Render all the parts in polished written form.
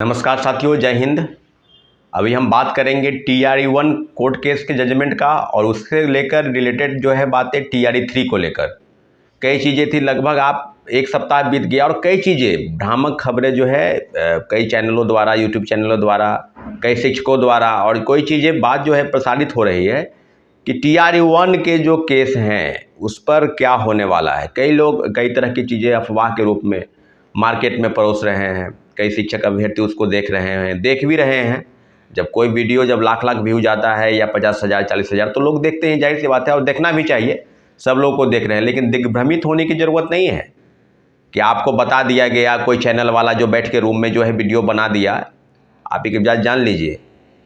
नमस्कार साथियों, जय हिंद। अभी हम बात करेंगे TRE 1 कोर्ट केस के जजमेंट का और उससे लेकर रिलेटेड जो है बातें TRE 3 को लेकर। कई चीज़ें थी, लगभग आप एक सप्ताह बीत गया और कई चीज़ें भ्रामक खबरें जो है कई चैनलों द्वारा, यूट्यूब चैनलों द्वारा, कई शिक्षकों द्वारा और कोई चीज़ें बात जो है प्रसारित हो रही है कि TRE 1 के जो केस हैं उस पर क्या होने वाला है। कई लोग कई तरह की चीज़ें अफवाह के रूप में मार्केट में परोस रहे हैं। कई शिक्षक अभ्यर्थी उसको देख रहे हैं, देख भी रहे हैं। जब कोई वीडियो जब लाख लाख व्यू जाता है या 50,000 40,000 तो लोग देखते हैं, जाहिर सी बात है, और देखना भी चाहिए। सब लोग को देख रहे हैं, लेकिन दिग्भ्रमित होने की ज़रूरत नहीं है कि आपको बता दिया गया, कोई चैनल वाला जो बैठ के रूम में जो है वीडियो बना दिया। आप एक बात जान लीजिए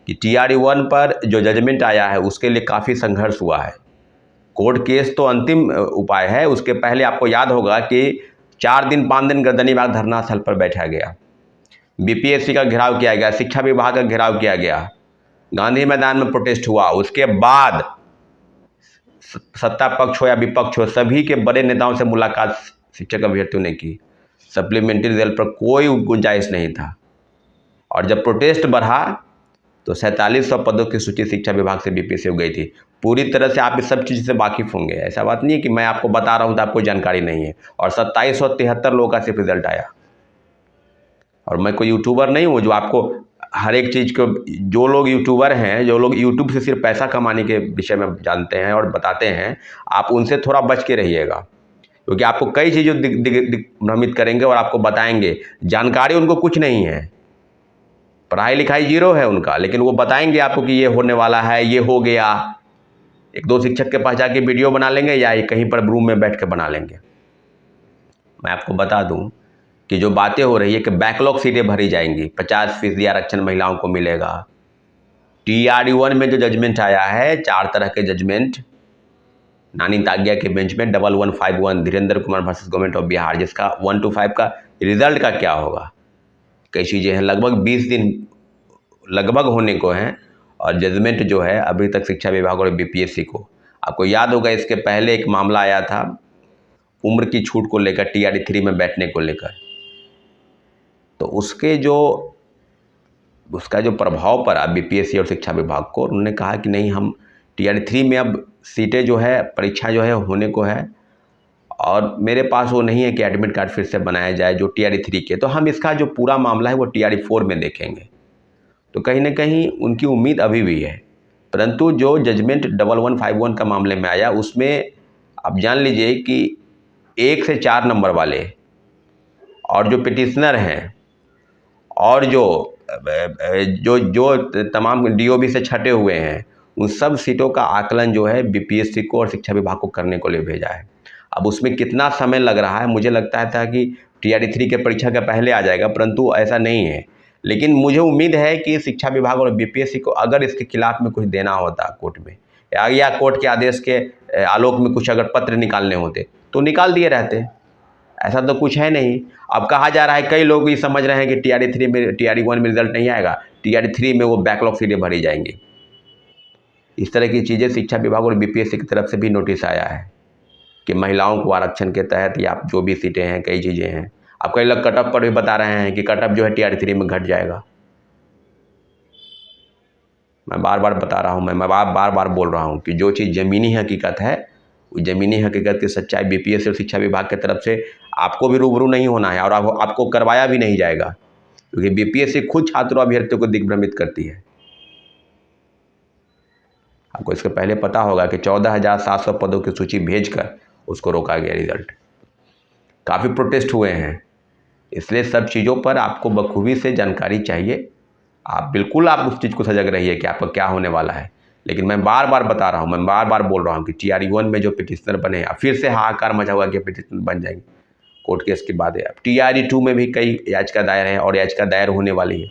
कि TRE 1 पर जो जजमेंट आया है उसके लिए काफ़ी संघर्ष हुआ है। कोर्ट केस तो अंतिम उपाय है, उसके पहले आपको याद होगा कि 4 दिन 5 दिन गर्दनीबाग धरना स्थल पर बैठा गया, BPSC का घेराव किया गया, शिक्षा विभाग का घेराव किया गया, गांधी मैदान में प्रोटेस्ट हुआ। उसके बाद सत्ता पक्ष हो या विपक्ष हो, सभी के बड़े नेताओं से मुलाकात शिक्षक अभ्यर्थियों ने की। सप्लीमेंट्री रिजल्ट पर कोई गुंजाइश नहीं था और जब प्रोटेस्ट बढ़ा तो 4700 पदों की सूची शिक्षा विभाग से BPSC हो गई थी। पूरी तरह से आप इस सब चीज़ से वाकिफ़ होंगे, ऐसा बात नहीं है कि मैं आपको बता रहा हूँ तो आपको जानकारी नहीं है। और 2773 लोगों का सिर्फ रिजल्ट आया। और मैं कोई यूट्यूबर नहीं हूँ जो आपको हर एक चीज़ को, जो लोग यूट्यूबर हैं, जो लोग यूट्यूब से सिर्फ पैसा कमाने के विषय में जानते हैं और बताते हैं, आप उनसे थोड़ा बच के रहिएगा, क्योंकि आपको कई चीज़ें दिग्भ्रमित करेंगे और आपको बताएंगे। जानकारी उनको कुछ नहीं है, पढ़ाई लिखाई जीरो है उनका, लेकिन वो बताएंगे आपको कि ये होने वाला है, ये हो गया। एक दो शिक्षक के पास जाके वीडियो बना लेंगे या कहीं पर रूम में बैठ के बना लेंगे। मैं आपको बता दूं कि जो बातें हो रही है कि बैकलॉग सीटें भरी जाएंगी, 50% आरक्षण महिलाओं को मिलेगा। TRE 1 में जो जजमेंट आया है, 4 तरह के जजमेंट, नानी तागिया के बेंच में 1151 Dhirendra Kumar versus government of Bihar, जिसका 1 to 5 का रिजल्ट का क्या होगा। कई चीज़ें हैं, लगभग 20 दिन लगभग होने को हैं और जजमेंट जो है अभी तक शिक्षा विभाग और BPSC को। आपको याद होगा इसके पहले एक मामला आया था उम्र की छूट को लेकर, TRE 3 में बैठने को लेकर। तो उसका जो प्रभाव पड़ा BPSC और शिक्षा विभाग को, उन्होंने कहा कि नहीं, हम TRE 3 में अब सीटें जो है, परीक्षा जो है होने को है और मेरे पास वो नहीं है कि एडमिट कार्ड फिर से बनाया जाए जो TRE 3 के, तो हम इसका जो पूरा मामला है वो TRE 4 में देखेंगे। तो कहीं ना कहीं उनकी उम्मीद अभी भी है, परंतु जो जजमेंट 1151 का मामले में आया उसमें आप जान लीजिए कि 1 से 4 नंबर वाले और जो पिटिशनर हैं और जो तमाम DOB से छटे हुए हैं, उन सब सीटों का आकलन जो है BPSC को और शिक्षा विभाग को करने को लिए भेजा है। अब उसमें कितना समय लग रहा है, मुझे लगता था कि TRE 3 के परीक्षा के पहले आ जाएगा, परंतु ऐसा नहीं है। लेकिन मुझे उम्मीद है कि शिक्षा विभाग और BPSC को अगर इसके खिलाफ में कुछ देना होता कोर्ट में या कोर्ट के आदेश के आलोक में कुछ अगर पत्र निकालने होते तो निकाल दिए रहते। ऐसा तो कुछ है नहीं। अब कहा जा रहा है, कई लोग ये समझ रहे हैं कि TRE 1 में रिजल्ट नहीं आएगा, TRE 3 में वो बैकलॉग सीटें भरी जाएंगी। इस तरह की चीज़ें शिक्षा विभाग और BPSC की तरफ से भी नोटिस आया है कि महिलाओं को आरक्षण के तहत या जो भी सीटें हैं, कई चीज़ें हैं। अब कई लोग कटअप पर भी बता रहे हैं कि कटअप जो है TRE 3 में घट जाएगा। मैं बार बार बता रहा हूँ, मैं बार बार बोल रहा हूँ कि जो चीज़ ज़मीनी हकीकत है, उस ज़मीनी हकीकत की सच्चाई BPSC और शिक्षा विभाग की तरफ से आपको भी रूबरू नहीं होना है और आपको करवाया भी नहीं जाएगा, क्योंकि BPSC खुद छात्रों अभ्यर्थियों को दिग्भ्रमित करती है। आपको इसके पहले पता होगा कि 14,700 पदों की सूची भेजकर उसको रोका गया रिजल्ट। काफ़ी प्रोटेस्ट हुए हैं, इसलिए सब चीज़ों पर आपको बखूबी से जानकारी चाहिए। आप उस चीज़ को सजग रहिए कि आपका क्या होने वाला है। लेकिन मैं बार बार बता रहा हूँ, मैं बार बार बोल रहा हूँ कि TRE 1 में जो पिटिशनर बने, अब फिर से हाहाकार मचा हुआ कि पिटिशनर बन जाएंगे। कोर्ट केस की बात है। अब TRE 2 में भी कई याचिका दायर है और याचिका दायर होने वाली है,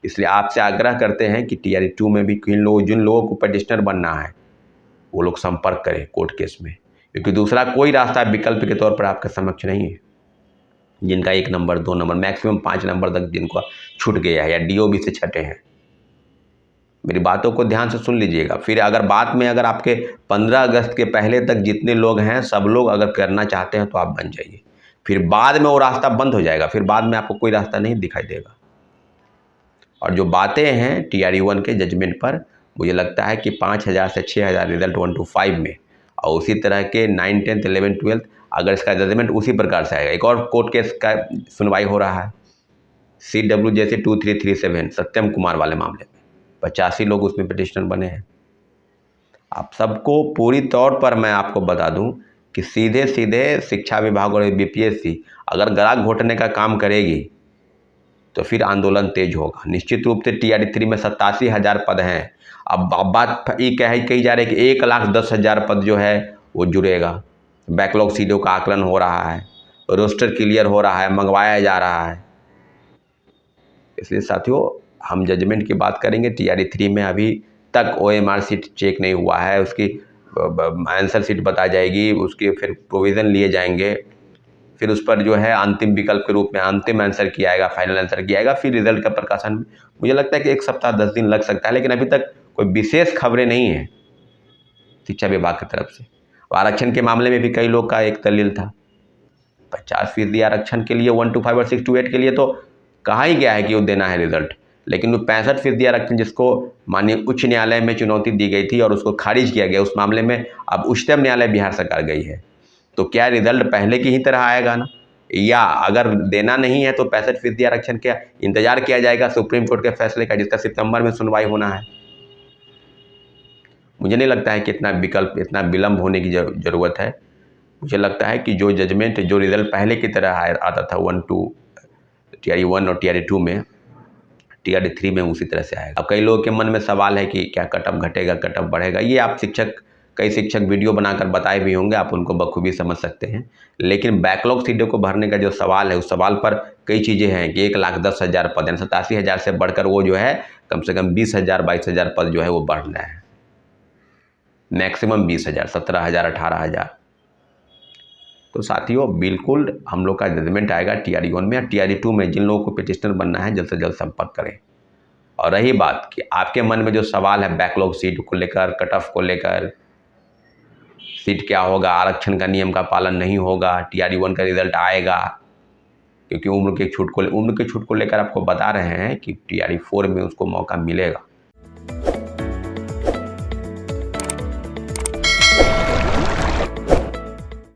इसलिए आपसे आग्रह करते हैं कि TRE 2 में भी जिन लोगों को पिटिशनर बनना है वो लोग संपर्क करें कोर्ट केस में, क्योंकि दूसरा कोई रास्ता विकल्प के तौर पर आपके समक्ष नहीं है। जिनका 1 नंबर 2 नंबर मैक्सिमम 5 नंबर तक जिनको छूट गया है या DOB से छटे हैं, मेरी बातों को ध्यान से सुन लीजिएगा। फिर अगर बात में अगर आपके 15 अगस्त के पहले तक जितने लोग हैं सब लोग अगर करना चाहते हैं तो आप बन जाइए, फिर बाद में वो रास्ता बंद हो जाएगा, फिर बाद में आपको कोई रास्ता नहीं दिखाई देगा। और जो बातें हैं TRE-1 के जजमेंट पर, मुझे लगता है कि 5,000 से 6,000 रिजल्ट 1 to 5 में, और उसी तरह के 9, 10, 11, 12 अगर इसका जजमेंट उसी प्रकार से आएगा। एक और कोर्ट केस का सुनवाई हो रहा है CW जैसे 2337 सत्यम कुमार वाले मामले में, 85 लोग उसमें पिटिशनर बने हैं। आप सबको पूरी तौर पर मैं आपको बता दूं कि सीधे सीधे शिक्षा विभाग और BPSC अगर ग्राहक घोटने का काम करेगी तो फिर आंदोलन तेज होगा। निश्चित रूप से TRE-3 में 87,000 पद हैं। अब बात ये कही जा रही है कि 1,10,000 पद जो है वो जुड़ेगा। बैकलॉग सीटों का आकलन हो रहा है, रोस्टर क्लियर हो रहा है, मंगवाया जा रहा है। इसलिए साथियों, हम जजमेंट की बात करेंगे। TRE-3 में अभी तक OMR सीट चेक नहीं हुआ है, उसकी आंसर सीट बताई जाएगी, उसके फिर प्रोविज़न लिए जाएंगे, फिर उस पर जो है अंतिम विकल्प के रूप में अंतिम आंसर किया जाएगा, फाइनल आंसर किया जाएगा, फिर रिजल्ट का प्रकाशन। मुझे लगता है कि 1 सप्ताह 10 दिन लग सकता है, लेकिन अभी तक कोई विशेष खबरें नहीं हैं शिक्षा विभाग की तरफ से। आरक्षण के मामले में भी कई लोग का एक दलील था 50% आरक्षण के लिए 1 to 5 और 6 to 8 के लिए तो कहा ही गया है कि वो देना है रिजल्ट, लेकिन वो 65% आरक्षण जिसको माननीय उच्च न्यायालय में चुनौती दी गई थी और उसको खारिज किया गया, उस मामले में अब उच्चतम न्यायालय बिहार सरकार गई है। तो क्या रिजल्ट पहले की ही तरह आएगा ना, या अगर देना नहीं है तो 65% आरक्षण का इंतजार किया जाएगा सुप्रीम कोर्ट के फैसले का, जिसका सितंबर में सुनवाई होना है। मुझे नहीं लगता है कि इतना विलंब होने की ज़रूरत है। मुझे लगता है कि जो जजमेंट, जो रिजल्ट पहले की तरह आता था 1 to TRE-1 और TRE-2 में, TRE-3 में उसी तरह से आएगा। अब कई लोगों के मन में सवाल है कि क्या कट ऑफ घटेगा, कट ऑफ बढ़ेगा। ये आप कई शिक्षक वीडियो बनाकर बताए भी होंगे, आप उनको बखूबी समझ सकते हैं। लेकिन बैकलॉग सीटों को भरने का जो सवाल है, उस सवाल पर कई चीज़ें हैं कि 1,10,000 पद, 87,000 से बढ़कर वो जो है कम से कम 20,000, 22,000 पद जो है वो बढ़ना है। मैक्सिमम 20,000, 17,000, 18,000। तो साथियों, बिल्कुल हम लोग का जजमेंट आएगा TRE-1 में या TRE-2 में। जिन लोगों को पिटिशनर बनना है जल्द से जल्द संपर्क करें। और रही बात कि आपके मन में जो सवाल है बैकलॉग सीट को लेकर, कट ऑफ को लेकर, सीट क्या होगा, आरक्षण का नियम का पालन नहीं होगा, TRE-1 का रिजल्ट आएगा, क्योंकि उम्र के छूट को लेकर आपको बता रहे हैं कि TRE-4 में उसको मौका मिलेगा।